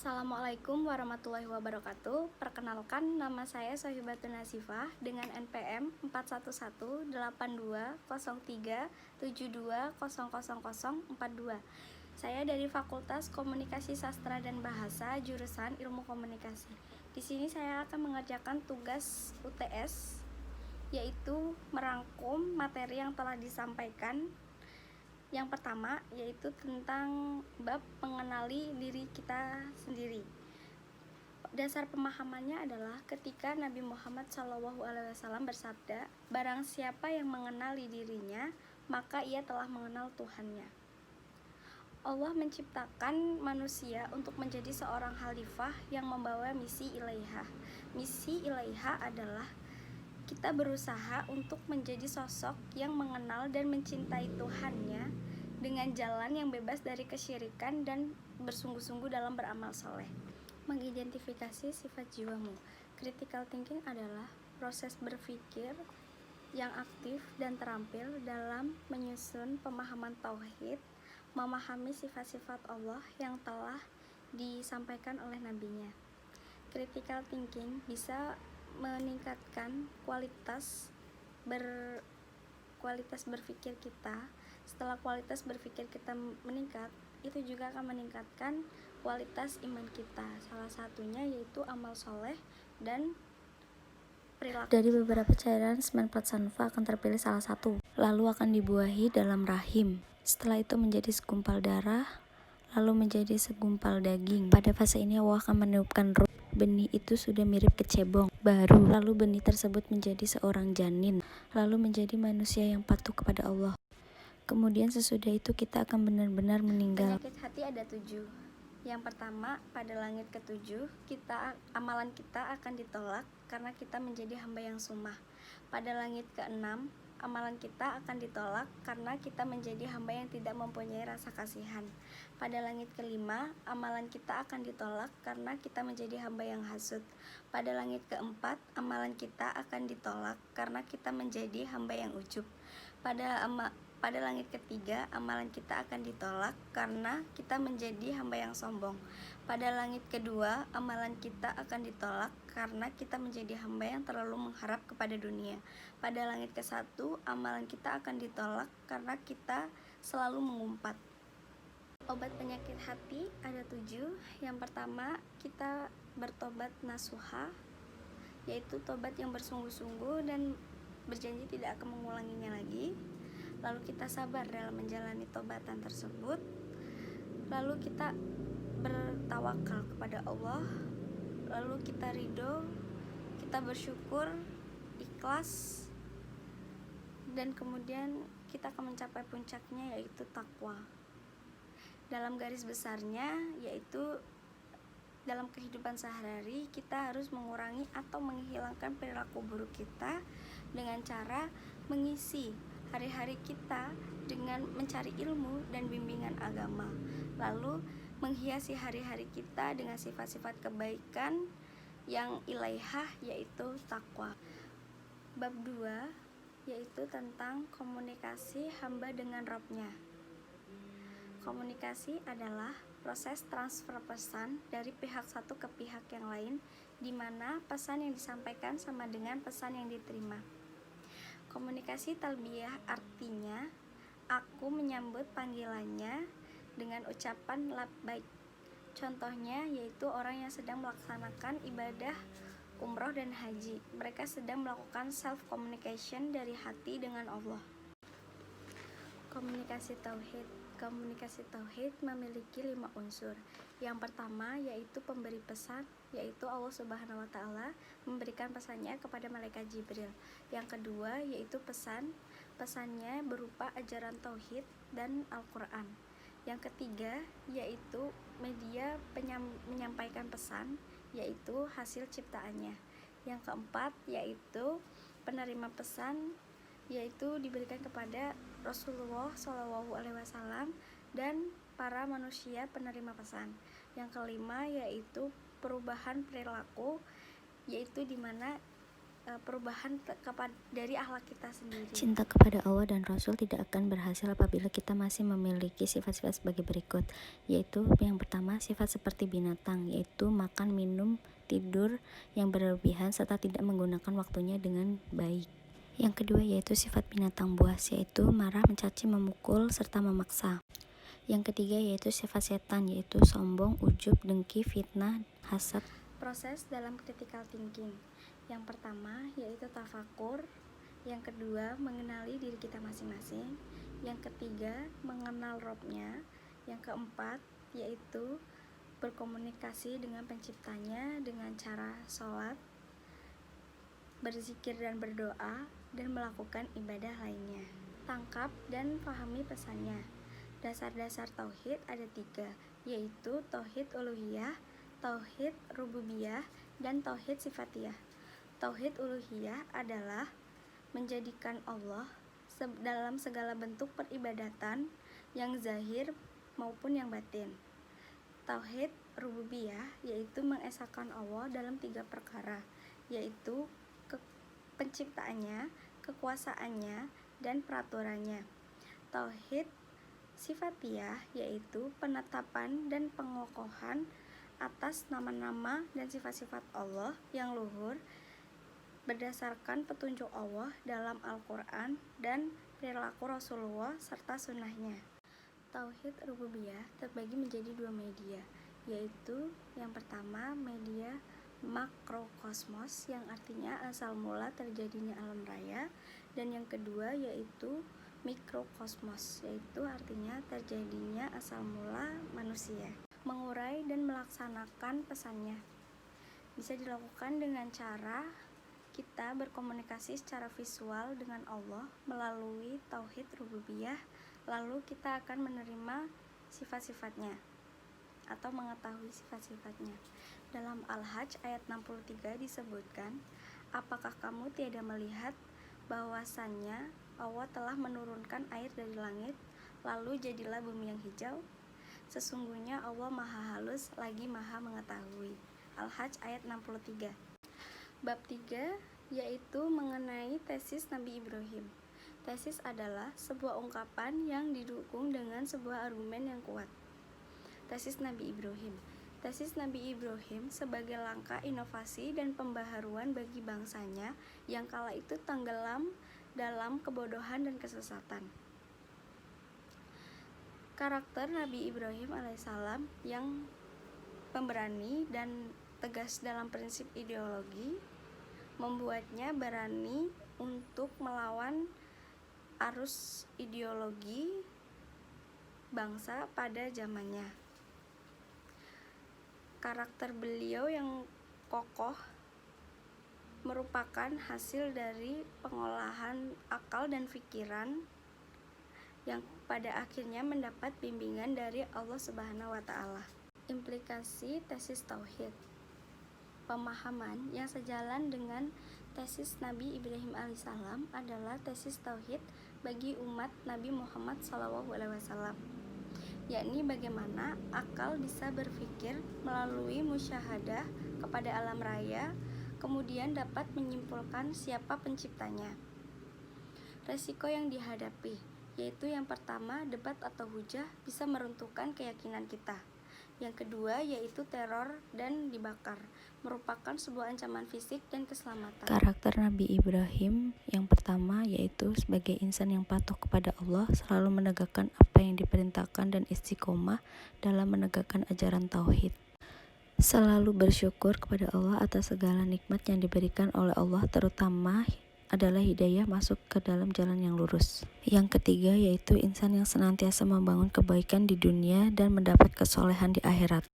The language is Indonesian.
Assalamualaikum warahmatullahi wabarakatuh. Perkenalkan, nama saya Sohibatun Nasifah dengan NPM 41820372000042. Saya dari Fakultas Komunikasi Sastra dan Bahasa, jurusan Ilmu Komunikasi. Di sini saya akan mengerjakan tugas UTS, yaitu merangkum materi yang telah disampaikan. Yang pertama yaitu tentang bab mengenali diri kita sendiri. Dasar pemahamannya adalah ketika Nabi Muhammad SAW bersabda, "Barang siapa yang mengenali dirinya, maka ia telah mengenal Tuhannya." Allah menciptakan manusia untuk menjadi seorang khalifah yang membawa misi ilaihah. Misi ilaihah adalah kita berusaha untuk menjadi sosok yang mengenal dan mencintai Tuhannya dengan jalan yang bebas dari kesyirikan dan bersungguh-sungguh dalam beramal soleh. Mengidentifikasi sifat jiwamu. Critical thinking adalah proses berpikir yang aktif dan terampil dalam menyusun pemahaman tauhid, memahami sifat-sifat Allah yang telah disampaikan oleh nabinya. Critical thinking bisa meningkatkan kualitas berpikir kita. Setelah kualitas berpikir kita meningkat, itu juga akan meningkatkan kualitas iman kita. Salah satunya yaitu amal soleh dan perilaku. Dari beberapa cairan semen plasma akan terpilih salah satu, lalu akan dibuahi dalam rahim. Setelah itu menjadi segumpal darah, lalu menjadi segumpal daging. Pada fase ini Allah akan meniupkan ruh. Benih itu sudah mirip kecebong baru, lalu benih tersebut menjadi seorang janin, lalu menjadi manusia yang patuh kepada Allah. Kemudian sesudah itu kita akan benar-benar meninggal. Penyakit hati ada 7. Yang pertama, pada langit ke-7 amalan kita akan ditolak karena kita menjadi hamba yang sumah. Pada langit ke-6, amalan kita akan ditolak karena kita menjadi hamba yang tidak mempunyai rasa kasihan. Pada langit ke-5, amalan kita akan ditolak karena kita menjadi hamba yang hasud. Pada langit ke-4, amalan kita akan ditolak karena kita menjadi hamba yang ujub. Pada langit ke-3, amalan kita akan ditolak karena kita menjadi hamba yang sombong. Pada langit ke-2, amalan kita akan ditolak karena kita menjadi hamba yang terlalu mengharap kepada dunia. Pada langit ke-1, amalan kita akan ditolak karena kita selalu mengumpat. Obat penyakit hati ada 7. Yang pertama, kita bertobat nasuha, yaitu tobat yang bersungguh-sungguh dan berjanji tidak akan mengulanginya lagi. Lalu kita sabar dalam menjalani tobatan tersebut. Lalu kita bertawakal kepada Allah. Lalu kita ridho, kita bersyukur, ikhlas, dan kemudian kita akan mencapai puncaknya yaitu takwa. Dalam garis besarnya yaitu dalam kehidupan sehari-hari kita harus mengurangi atau menghilangkan perilaku buruk kita dengan cara mengisi hari-hari kita dengan mencari ilmu dan bimbingan agama, lalu menghiasi hari-hari kita dengan sifat-sifat kebaikan yang ilaihah yaitu takwa. Bab 2 yaitu tentang komunikasi hamba dengan Rabb-nya. Komunikasi adalah proses transfer pesan dari pihak satu ke pihak yang lain, di mana pesan yang disampaikan sama dengan pesan yang diterima. Komunikasi talbiyah artinya aku menyambut panggilannya dengan ucapan labbaik. Contohnya yaitu orang yang sedang melaksanakan ibadah umroh dan haji. Mereka sedang melakukan self communication dari hati dengan Allah. Komunikasi tauhid. Komunikasi tauhid memiliki 5 unsur. Yang pertama yaitu pemberi pesan, yaitu Allah Subhanahu wa Ta'ala memberikan pesannya kepada malaikat Jibril. Yang kedua yaitu pesannya berupa ajaran tauhid dan Al-Quran. Yang ketiga yaitu media menyampaikan pesan, yaitu hasil ciptaannya. Yang keempat yaitu penerima pesan, yaitu diberikan kepada Rasulullah SAW dan para manusia penerima pesan. Yang kelima yaitu perubahan perilaku, yaitu dimana perubahan dari akhlak kita sendiri. Cinta kepada Allah dan Rasul tidak akan berhasil apabila kita masih memiliki sifat-sifat sebagai berikut, yaitu yang pertama, sifat seperti binatang, yaitu makan, minum, tidur yang berlebihan serta tidak menggunakan waktunya dengan baik. Yang kedua yaitu sifat binatang buas, yaitu marah, mencaci, memukul, serta memaksa. Yang ketiga yaitu sifat setan, yaitu sombong, ujub, dengki, fitnah, hasad. Proses dalam critical thinking. Yang pertama yaitu tafakur, yang kedua mengenali diri kita masing-masing, yang ketiga mengenal Robnya, yang keempat yaitu berkomunikasi dengan penciptanya dengan cara sholat, berzikir dan berdoa, dan melakukan ibadah lainnya. Tangkap dan pahami pesannya. Dasar-dasar tauhid ada 3, yaitu tauhid uluhiyah, tauhid rububiyah, dan tauhid sifatiyah. Tauhid uluhiyah adalah menjadikan Allah dalam segala bentuk peribadatan yang zahir maupun yang batin. Tauhid rububiyah yaitu mengesahkan Allah dalam 3 perkara, yaitu penciptaannya, kekuasaannya, dan peraturannya. Tauhid sifatiyah yaitu penetapan dan pengokohan atas nama-nama dan sifat-sifat Allah yang luhur berdasarkan petunjuk Allah dalam Al-Quran dan perilaku Rasulullah serta sunnahnya. Tauhid rububiyah terbagi menjadi 2 media, yaitu yang pertama media makrokosmos yang artinya asal mula terjadinya alam raya, dan yang kedua yaitu mikrokosmos, yaitu artinya terjadinya asal mula manusia. Mengurai dan melaksanakan pesannya bisa dilakukan dengan cara kita berkomunikasi secara visual dengan Allah melalui tauhid rububiyah, lalu kita akan menerima sifat-sifatnya atau mengetahui sifat-sifatnya. Dalam Al-Hajj ayat 63 disebutkan, apakah kamu tiada melihat bahwasannya Allah telah menurunkan air dari langit, lalu jadilah bumi yang hijau? Sesungguhnya Allah maha halus lagi maha mengetahui. Al-Hajj ayat 63. Bab 3 yaitu mengenai tesis Nabi Ibrahim. Tesis adalah sebuah ungkapan yang didukung dengan sebuah argumen yang kuat. Tesis Nabi Ibrahim. Tesis Nabi Ibrahim sebagai langkah inovasi dan pembaharuan bagi bangsanya yang kala itu tenggelam dalam kebodohan dan kesesatan. Karakter Nabi Ibrahim alaihissalam yang pemberani dan tegas dalam prinsip ideologi membuatnya berani untuk melawan arus ideologi bangsa pada zamannya. Karakter beliau yang kokoh merupakan hasil dari pengolahan akal dan pikiran yang pada akhirnya mendapat bimbingan dari Allah Subhanahu wa Ta'ala. Implikasi tesis tauhid. Pemahaman yang sejalan dengan tesis Nabi Ibrahim alaihissalam adalah tesis tauhid bagi umat Nabi Muhammad SAW, yakni bagaimana akal bisa berpikir melalui musyahadah kepada alam raya, kemudian dapat menyimpulkan siapa penciptanya. Resiko yang dihadapi, yaitu yang pertama, debat atau hujah bisa meruntuhkan keyakinan kita. Yang kedua yaitu teror dan dibakar, merupakan sebuah ancaman fisik dan keselamatan. Karakter Nabi Ibrahim yang pertama yaitu sebagai insan yang patuh kepada Allah, selalu menegakkan apa yang diperintahkan dan istiqomah dalam menegakkan ajaran tauhid. Selalu bersyukur kepada Allah atas segala nikmat yang diberikan oleh Allah, terutama adalah hidayah masuk ke dalam jalan yang lurus. Yang ketiga yaitu insan yang senantiasa membangun kebaikan di dunia dan mendapat kesolehan di akhirat.